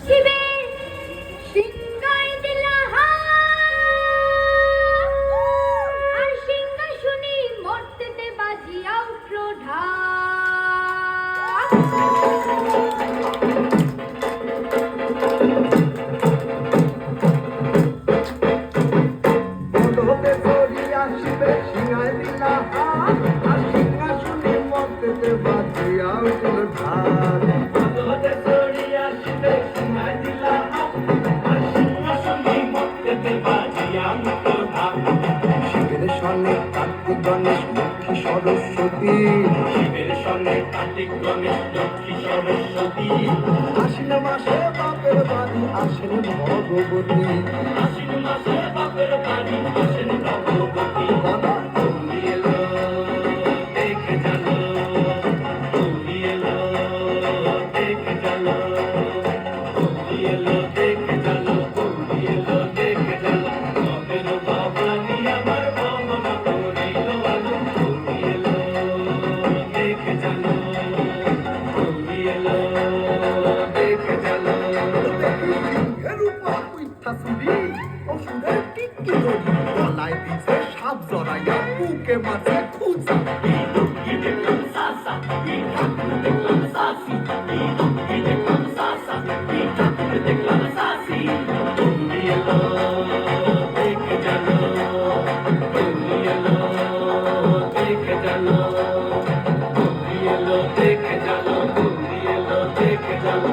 শিবে সিংহায় দিলা আর সিংহাসনে মর্তেতে বাজিয়া উঠল ঢাক। বলতে করিয়া শিবে সিংহায় দিলা আর সিংহাসনে মর্তেতে বাজিয়া উঠল ঢাক। বলতে করিয়া শিবে সিংহায় দিলা আর সিংহাসনে মর্তেতে বাজিয়া উঠল ঢাক। শিবের সনে কার্তিক গণেশ লক্ষ্মী সরস্বতী, শিবের সঙ্গে কার্তিক গণেশ লক্ষ্মী সরস্বতী, আশ্বিন মাসে বাপের বাড়ি আসেন ভগবতী। আশ্বিন মাসে বাপের বাড়ি আসেন ভগবতী। গৌরী এলো দেখে জানো, গৌরী এলো দেখে জানো, গৌরী এলো দেখে জানো, গৌরী এলো দেখে জানো। তবের ভবানী আমার ভাবনা করিল আলো। গৌরী এলো দেখে জানো, গৌরী এলো দেখে জানো। সিংহের উপর উইঠা চুরি, অসুরের টিকি ধরি, গলায় দিছে সাপ জড়াইয়া, বুকে মারছে খুঁজা। কি দেখলাম সাসা, কি ঠাকুর দেখলাম সাসি, কি দুঃখী দেখলাম সাসা, কি ঠাকুর দেখলাম সাসি। তুমি এলো দেখে জানো, তুমি এলো দেখে জানো, তুমি এলো দেখে জানো, তুমি এলো দেখে জানো।